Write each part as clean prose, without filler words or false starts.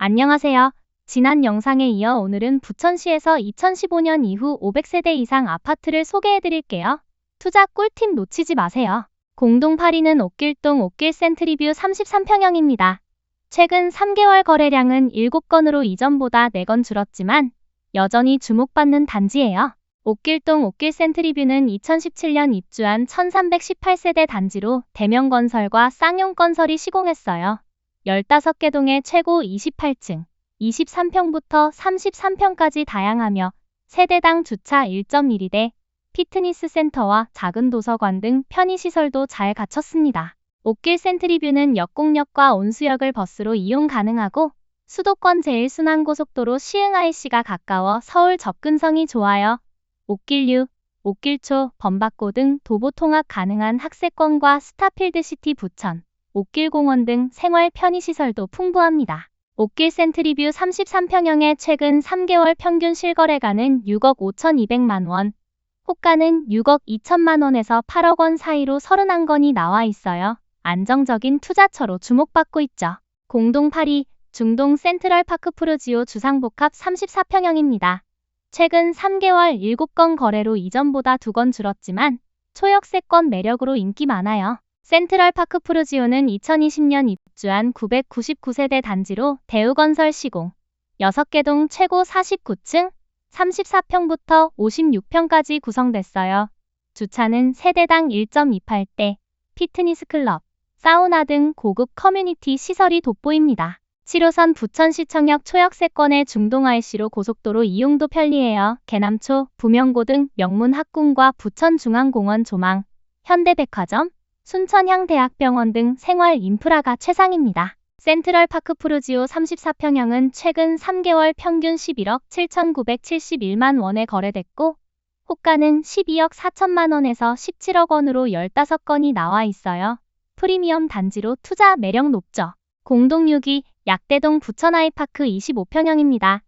안녕하세요. 지난 영상에 이어 오늘은 부천시에서 2015년 이후 500세대 이상 아파트를 소개해드릴게요. 투자 꿀팁 놓치지 마세요. 공동 8위는 옥길동 옥길 센트리뷰 33평형입니다. 최근 3개월 거래량은 7건으로 이전보다 4건 줄었지만 여전히 주목받는 단지예요. 옥길동 옥길 센트리뷰는 2017년 입주한 1318세대 단지로 대명건설과 쌍용건설이 시공했어요. 15개 동에 최고 28층, 23평부터 33평까지 다양하며 세대당 주차 1.1대, 피트니스 센터와 작은 도서관 등 편의시설도 잘 갖췄습니다. 옥길 센트리뷰는 역곡역과 온수역을 버스로 이용 가능하고 수도권 제1순환고속도로 시흥IC가 가까워 서울 접근성이 좋아요. 옥길류, 옥길초, 범박고 등 도보 통학 가능한 학세권과 스타필드시티 부천, 옥길공원 등 생활 편의시설도 풍부합니다. 옥길 센트리뷰 33평형의 최근 3개월 평균 실거래가는 6억 5,200만 원, 호가는 6억 2천만 원에서 8억 원 사이로 31건이 나와 있어요. 안정적인 투자처로 주목받고 있죠. 공동 8위, 중동 센트럴파크 푸르지오 주상복합 34평형입니다. 최근 3개월 7건 거래로 이전보다 2건 줄었지만 초역세권 매력으로 인기 많아요. 센트럴파크 푸르지오는 2020년 입주한 999세대 단지로 대우건설 시공, 6개 동 최고 49층, 34평부터 56평까지 구성됐어요. 주차는 세대당 1.28대, 피트니스 클럽, 사우나 등 고급 커뮤니티 시설이 돋보입니다. 7호선 부천시청역 초역세권의 중동IC로 고속도로 이용도 편리해요. 개남초, 부명고 등 명문 학군과 부천중앙공원 조망, 현대백화점, 순천향대학병원 등 생활 인프라가 최상입니다. 센트럴파크 푸르지오 34평형은 최근 3개월 평균 11억 7,971만 원에 거래됐고 호가는 12억 4천만 원에서 17억 원으로 15건이 나와 있어요. 프리미엄 단지로 투자 매력 높죠. 공동 6위, 약대동 부천아이파크 25평형입니다.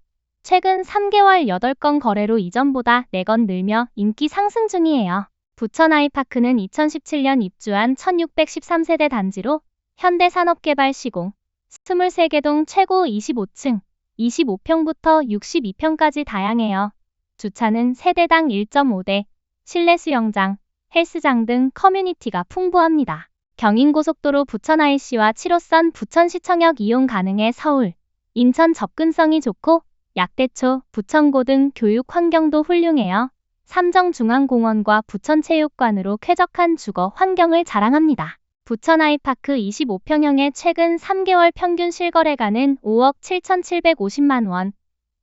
최근 3개월 8건 거래로 이전보다 4건 늘며 인기 상승 중이에요. 부천아이파크는 2017년 입주한 1613세대 단지로 현대산업개발 시공, 23개 동 최고 25층, 25평부터 62평까지 다양해요. 주차는 세대당 1.5대, 실내 수영장, 헬스장 등 커뮤니티가 풍부합니다. 경인고속도로 부천IC와 7호선 부천시청역 이용 가능해 서울, 인천 접근성이 좋고 약대초, 부천고 등 교육 환경도 훌륭해요. 삼정중앙공원과 부천체육관으로 쾌적한 주거 환경을 자랑합니다. 부천아이파크 25평형의 최근 3개월 평균 실거래가는 5억 7,750만 원,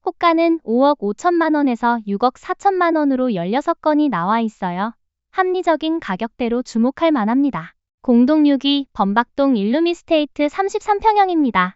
호가는 5억 5천만 원에서 6억 4천만 원으로 16건이 나와 있어요. 합리적인 가격대로 주목할 만합니다. 공동 6위, 범박동 일루미스테이트 33평형입니다.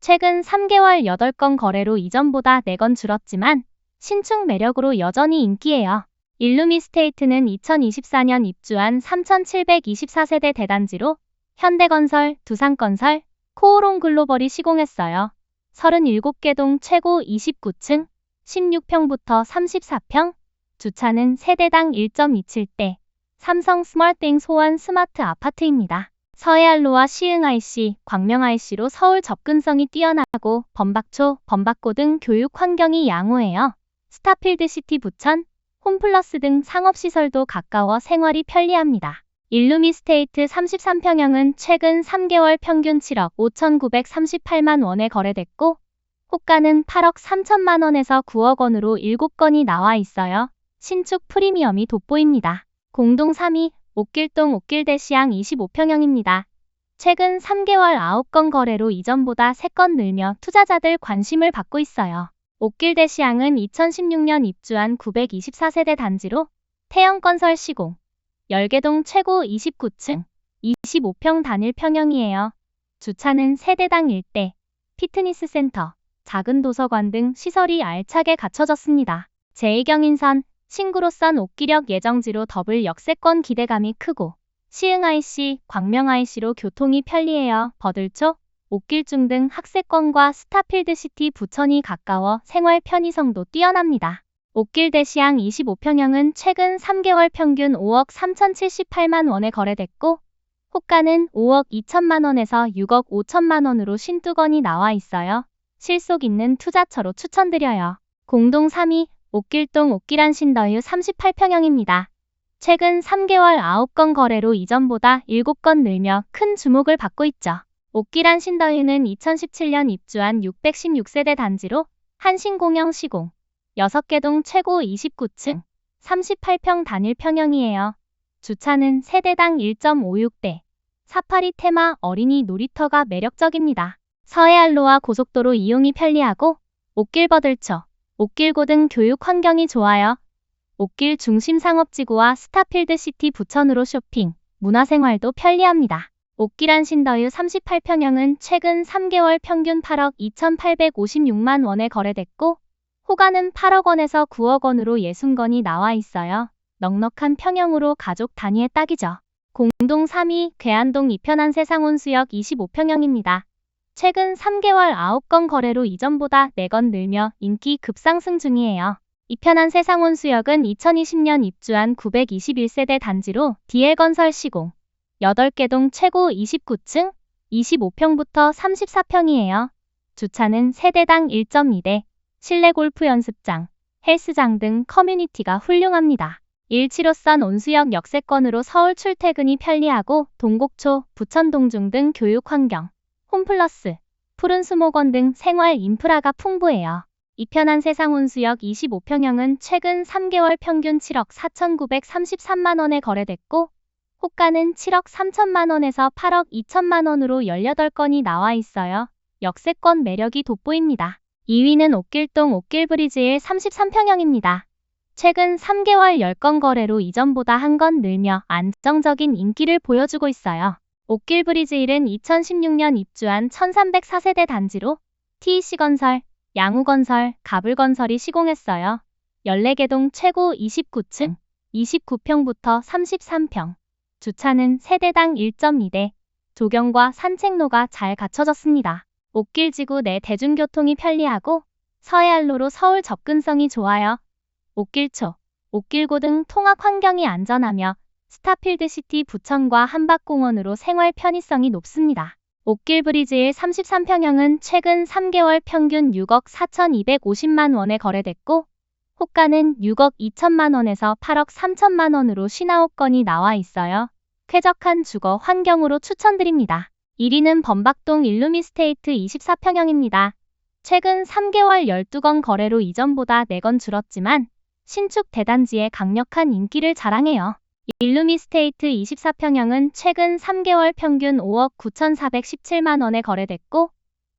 최근 3개월 8건 거래로 이전보다 4건 줄었지만 신축 매력으로 여전히 인기예요. 일루미스테이트는 2024년 입주한 3,724세대 대단지로 현대건설, 두산건설, 코오롱글로벌이 시공했어요. 37개 동 최고 29층, 16평부터 34평, 주차는 세대당 1.27대, 삼성 스마트띵 소원 스마트 아파트입니다. 서해안로와 시흥IC, 광명IC로 서울 접근성이 뛰어나고 범박초, 범박고 등 교육 환경이 양호해요. 스타필드시티 부천, 홈플러스 등 상업시설도 가까워 생활이 편리합니다. 일루미스테이트 33평형은 최근 3개월 평균 7억 5,938만 원에 거래됐고 호가는 8억 3천만 원에서 9억 원으로 7건이 나와 있어요. 신축 프리미엄이 돋보입니다. 공동 3위, 옥길동 옥길대시양 25평형입니다. 최근 3개월 9건 거래로 이전보다 3건 늘며 투자자들 관심을 받고 있어요. 옥길대시양은 2016년 입주한 924세대 단지로 태영건설 시공, 10개 동 최고 29층, 25평 단일 평형이에요. 주차는 세대당 1대, 피트니스 센터, 작은 도서관 등 시설이 알차게 갖춰졌습니다. 제2경인선, 신구로선 옥기역 예정지로 더블 역세권 기대감이 크고 시흥IC, 광명IC로 교통이 편리해요. 버들초, 옥길중 등 학세권과 스타필드시티 부천이 가까워 생활 편의성도 뛰어납니다. 옥길대시양 25평형은 최근 3개월 평균 5억 3,078만 원에 거래됐고 호가는 5억 2천만 원에서 6억 5천만 원으로 52건이 나와 있어요. 실속 있는 투자처로 추천드려요. 공동 3위, 옥길동 옥길한 신더휴 38평형입니다. 최근 3개월 9건 거래로 이전보다 7건 늘며 큰 주목을 받고 있죠. 옥길한 신더휴는 2017년 입주한 616세대 단지로 한신공영 시공, 6개 동 최고 29층, 38평 단일 평형이에요. 주차는 세대당 1.56대, 사파리 테마 어린이 놀이터가 매력적입니다. 서해안로와 고속도로 이용이 편리하고 옥길버들처, 옥길고등 교육 환경이 좋아요. 옥길 중심 상업지구와 스타필드 시티 부천으로 쇼핑, 문화생활도 편리합니다. 옥길한 신더휴 38평형은 최근 3개월 평균 8억 2,856만 원에 거래됐고 호가는 8억 원에서 9억 원으로 60건이 나와 있어요. 넉넉한 평형으로 가족 단위에 딱이죠. 공동 3위, 괴안동 이편한 세상온수역 25평형입니다. 최근 3개월 9건 거래로 이전보다 4건 늘며 인기 급상승 중이에요. 이편한 세상온수역은 2020년 입주한 921세대 단지로 DL건설 시공, 8개 동 최고 29층, 25평부터 34평이에요. 주차는 세대당 1.2대, 실내 골프 연습장, 헬스장 등 커뮤니티가 훌륭합니다. 175선 온수역 역세권으로 서울 출퇴근이 편리하고 동곡초, 부천동중 등 교육 환경, 홈플러스, 푸른 수목원 등 생활 인프라가 풍부해요. 이편한 세상온수역 25평형은 최근 3개월 평균 7억 4,933만 원에 거래됐고 호가는 7억 3천만 원에서 8억 2천만 원으로 18건이 나와 있어요. 역세권 매력이 돋보입니다. 2위는 옥길동 옥길브리지일 33평형입니다. 최근 3개월 10건 거래로 이전보다 1건 늘며 안정적인 인기를 보여주고 있어요. 옥길브리지일은 2016년 입주한 1304세대 단지로 TEC건설, 양우건설, 가불건설이 시공했어요. 14개 동 최고 29층, 29평부터 33평. 주차는 세대당 1.2대, 조경과 산책로가 잘 갖춰졌습니다. 옥길지구 내 대중교통이 편리하고 서해안로로 서울 접근성이 좋아요. 옥길초, 옥길고 등 통학 환경이 안전하며 스타필드시티 부천과 한박공원으로 생활 편의성이 높습니다. 옥길브리지일 33평형은 최근 3개월 평균 6억 4,250만 원에 거래됐고 호가는 6억 2천만 원에서 8억 3천만 원으로 59건이 나와 있어요. 쾌적한 주거 환경으로 추천드립니다. 1위는 범박동 일루미스테이트 24평형입니다. 최근 3개월 12건 거래로 이전보다 4건 줄었지만 신축 대단지의 강력한 인기를 자랑해요. 일루미스테이트 24평형은 최근 3개월 평균 5억 9,417만 원에 거래됐고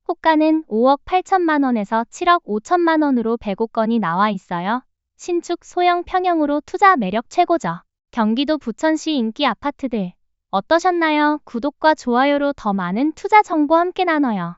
호가는 5억 8천만 원에서 7억 5천만 원으로 105건이 나와 있어요. 신축 소형 평형으로 투자 매력 최고죠. 경기도 부천시 인기 아파트들 어떠셨나요? 구독과 좋아요로 더 많은 투자 정보 함께 나눠요.